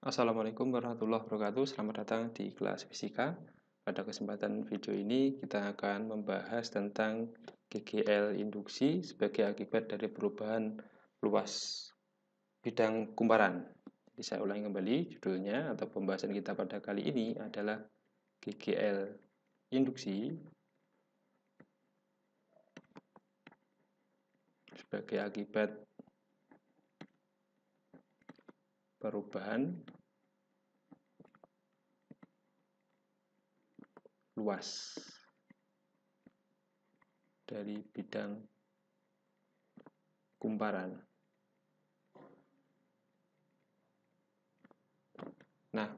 Assalamualaikum warahmatullahi wabarakatuh. Selamat datang di kelas fisika. Pada kesempatan video ini kita akan membahas tentang GGL induksi sebagai akibat dari perubahan luas bidang kumparan. Jadi saya ulangi kembali, judulnya atau pembahasan kita pada kali ini adalah GGL induksi sebagai akibat perubahan luas dari bidang kumparan. Nah,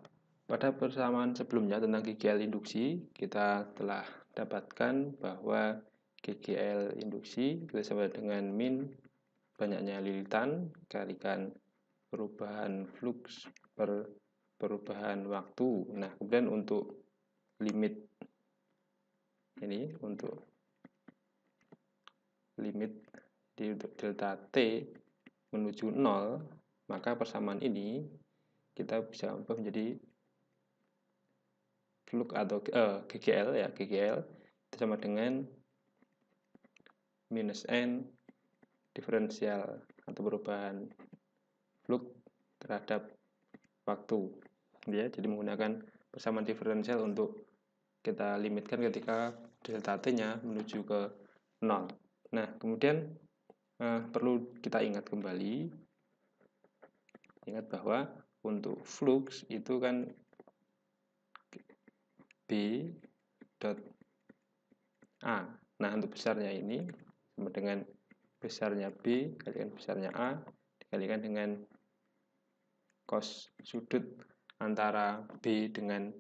pada persamaan sebelumnya tentang GGL induksi, kita telah dapatkan bahwa GGL induksi itu sama dengan min banyaknya lilitan kalikan perubahan flux per perubahan waktu. Nah, kemudian untuk limit ini, untuk limit untuk delta T menuju 0, maka persamaan ini kita bisa ubah menjadi flux atau GGL ya, GGL itu sama dengan minus N diferensial atau perubahan flux terhadap waktu ya. Jadi menggunakan persamaan diferensial untuk kita limitkan ketika delta T-nya menuju ke 0. Nah, kemudian perlu kita ingat kembali, ingat bahwa untuk flux itu kan B dot A. Nah, untuk besarnya ini sama dengan besarnya B kalikan besarnya A dikalikan dengan cos sudut antara B dengan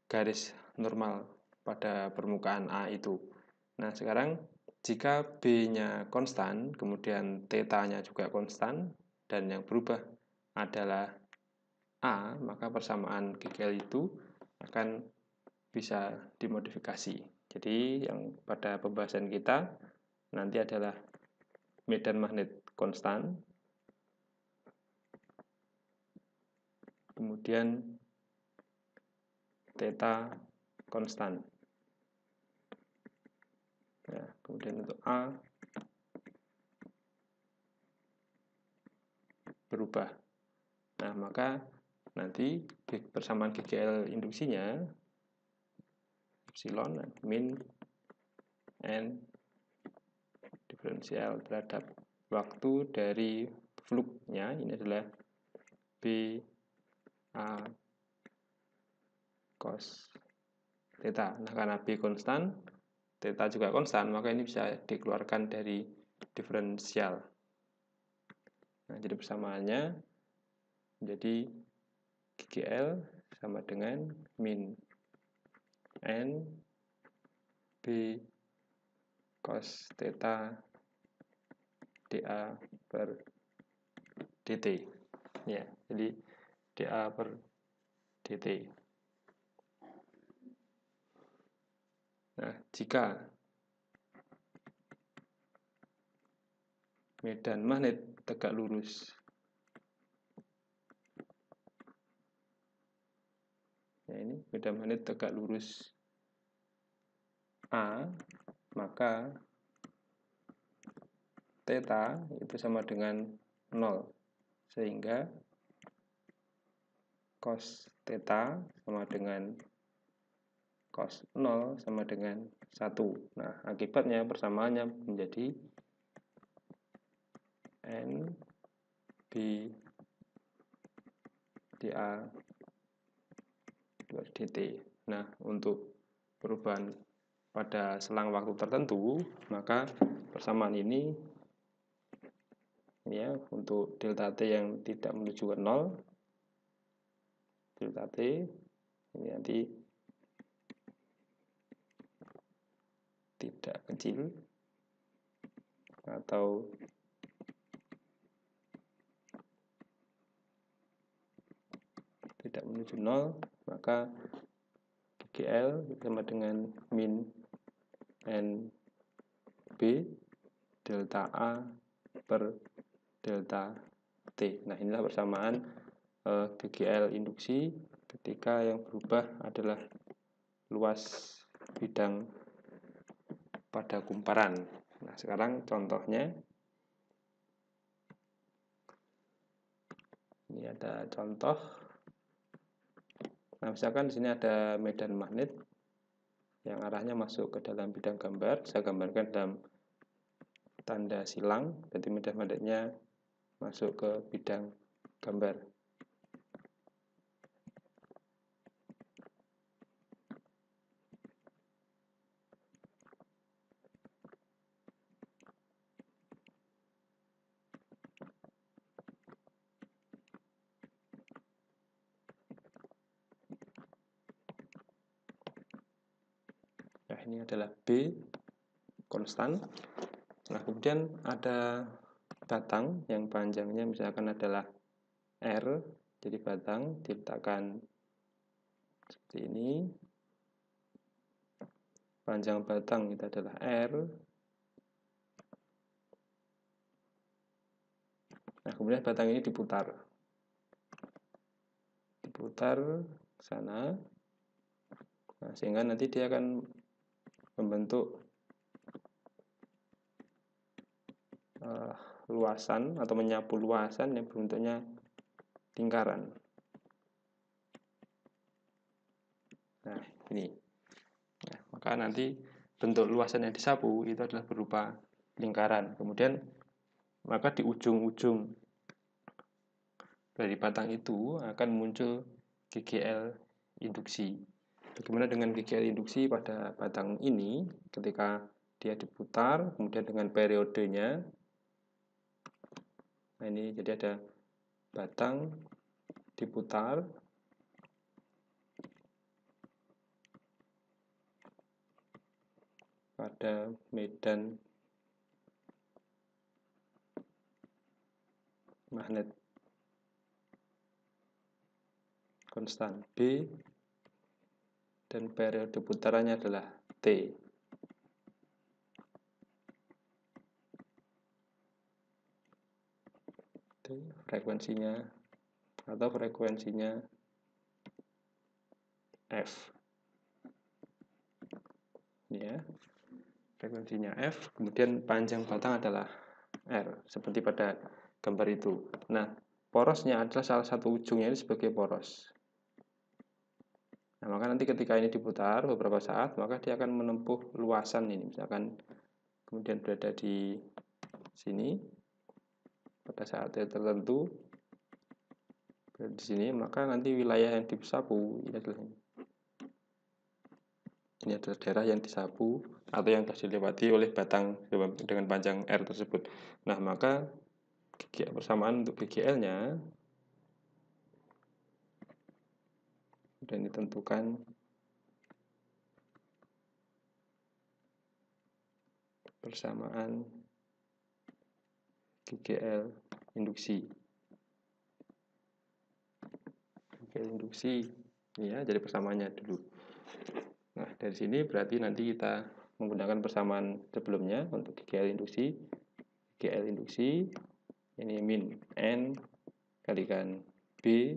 garis normal pada permukaan A itu. Nah, sekarang jika B-nya konstan, kemudian θ-nya juga konstan, dan yang berubah adalah A, maka persamaan GGL itu akan bisa dimodifikasi. Jadi yang pada pembahasan kita nanti adalah medan magnet konstan, kemudian θ konstan. Ya, kemudian untuk A berubah. Nah, maka nanti persamaan GGL induksinya epsilon min N diferensial terhadap waktu dari flux-nya ini adalah B A cos theta. Nah, karena B konstan, theta juga konstan, maka ini bisa dikeluarkan dari diferensial. Nah, jadi persamaannya menjadi GGL sama dengan min N B cos theta dA per dt. Ya, jadi dA per dt. Nah, jika medan magnet tegak lurus, ya ini medan magnet tegak lurus A, maka theta itu sama dengan 0, sehingga cos theta sama dengan cos 0 sama dengan 1. Nah, akibatnya persamaannya menjadi N B dA per dt. Nah, untuk perubahan pada selang waktu tertentu, maka persamaan ini ya untuk delta T yang tidak menuju ke 0, delta T ini nanti tidak kecil atau tidak menuju 0, maka GGL sama dengan min N B delta A per delta T. Nah, inilah persamaan GGL induksi ketika yang berubah adalah luas bidang pada kumparan. Nah, sekarang contohnya. Ini ada contoh. Nah, misalkan di sini ada medan magnet yang arahnya masuk ke dalam bidang gambar. Saya gambarkan dalam tanda silang, jadi medan magnetnya masuk ke bidang gambar. Nah, ini adalah B, konstan. Nah, kemudian ada batang yang panjangnya misalkan adalah R, jadi batang diletakkan seperti ini. Panjang batang itu adalah R. Nah, kemudian batang ini diputar ke sana. Nah, sehingga nanti dia akan membentuk luasan atau menyapu luasan yang bentuknya lingkaran. Nah, ini. Nah, maka nanti bentuk luasan yang disapu itu adalah berupa lingkaran. Kemudian maka di ujung-ujung dari batang itu akan muncul GGL induksi. Bagaimana dengan GGL induksi pada batang ini ketika dia diputar, kemudian dengan periodenya. Nah, ini jadi ada batang diputar, pada medan magnet konstan B, dan periode putarannya adalah T. Frekuensinya F. Ya, frekuensinya F, kemudian panjang batang adalah R, seperti pada gambar itu. Nah, porosnya adalah salah satu ujungnya ini sebagai poros. Nah, maka nanti ketika ini diputar beberapa saat, maka dia akan menempuh luasan ini. Misalkan kemudian berada di sini pada saat tertentu di sini, maka nanti wilayah yang disapu ini adalah daerah yang disapu atau yang telah dilewati oleh batang dengan panjang R tersebut. Nah, maka persamaan untuk GGL-nya sudah ditentukan persamaan GGL induksi. GGL induksi, ya, jadi persamaannya dulu. Nah, dari sini berarti nanti kita menggunakan persamaan sebelumnya untuk GGL induksi. GGL induksi ini min N kalikan B,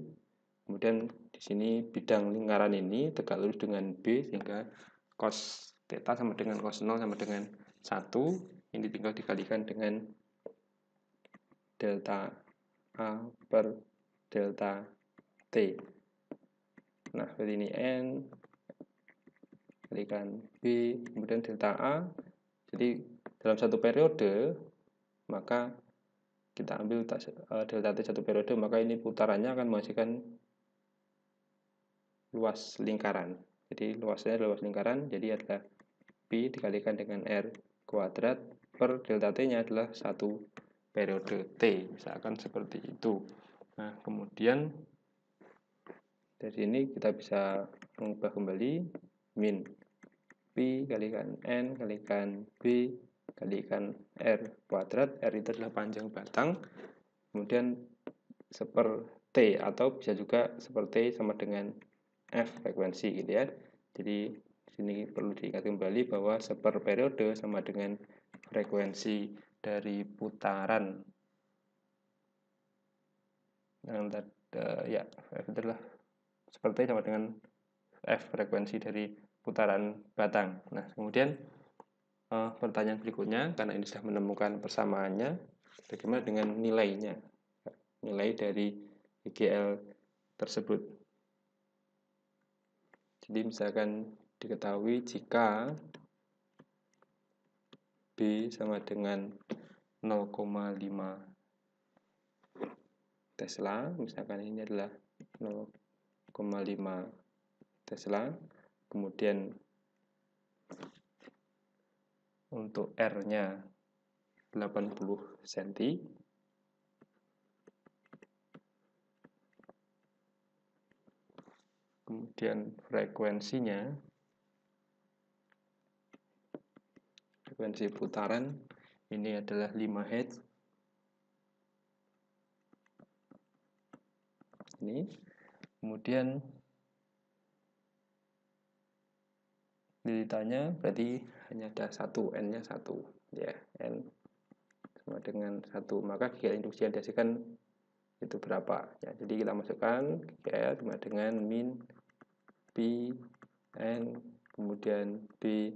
kemudian di sini bidang lingkaran ini tegak lurus dengan B, sehingga cos theta sama dengan cos 0 sama dengan 1. Ini tinggal dikalikan dengan delta A per delta T. Nah, seperti ini N kalikan B, kemudian delta A. Jadi dalam satu periode, maka kita ambil delta T satu periode, maka ini putarannya akan menghasilkan luas lingkaran. Jadi luasnya adalah luas lingkaran, jadi adalah B dikalikan dengan R kuadrat per delta T-nya adalah satu periode T, misalkan seperti itu. Nah, kemudian dari sini kita bisa mengubah kembali min P kalikan N kalikan B kalikan R kuadrat. R itu adalah panjang batang, kemudian seper T, atau bisa juga seperti sama dengan F frekuensi gitu ya. Jadi sini perlu diingat kembali bahwa seper periode sama dengan frekuensi dari putaran Ya F adalah seperti sama dengan F, frekuensi dari putaran batang. Nah, kemudian pertanyaan berikutnya, karena ini sudah menemukan persamaannya, bagaimana dengan nilainya, nilai dari IGL tersebut. Jadi misalkan diketahui jika B sama dengan 0,5 Tesla, misalkan ini adalah 0,5 Tesla, kemudian untuk R-nya 80 cm, kemudian frekuensi putaran ini adalah 5 Hz. Ini kemudian ditanya berarti hanya ada satu, N-nya 1 ya, N sama dengan 1, maka GGL induksi yang dihasilkan itu berapa ya. Jadi kita masukkan GGL sama dengan min P N kemudian B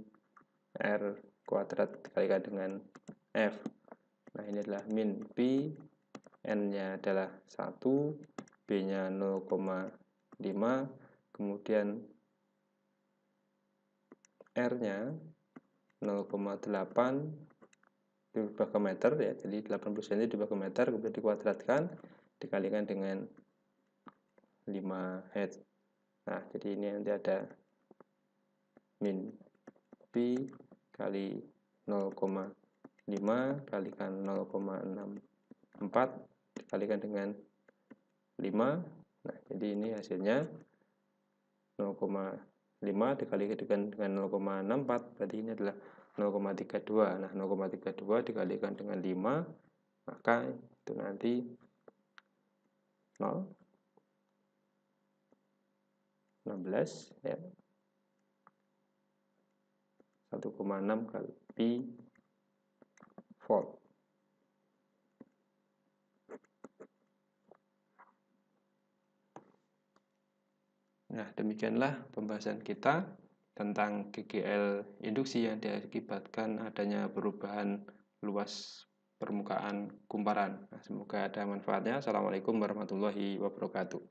R kuadrat dikalikan dengan F. Nah, ini adalah min P, N-nya adalah 1, B-nya 0,5, kemudian R-nya 0,8 dibagi ke meter ya, jadi 80 cm dibagi ke meter, kemudian dikuadratkan dikalikan dengan 5 Hz. Nah, jadi ini nanti ada min P kali 0,5 kalikan 0,64 dikalikan dengan 5. Nah, jadi ini hasilnya 0,5 dikalikan dengan 0,64, berarti ini adalah 0,32. Nah, 0,32 dikalikan dengan 5, maka itu nanti 16 ya. 1,6 kali pi volt. Nah, demikianlah pembahasan kita tentang GGL induksi yang diakibatkan adanya perubahan luas permukaan kumparan. Nah, semoga ada manfaatnya. Assalamualaikum warahmatullahi wabarakatuh.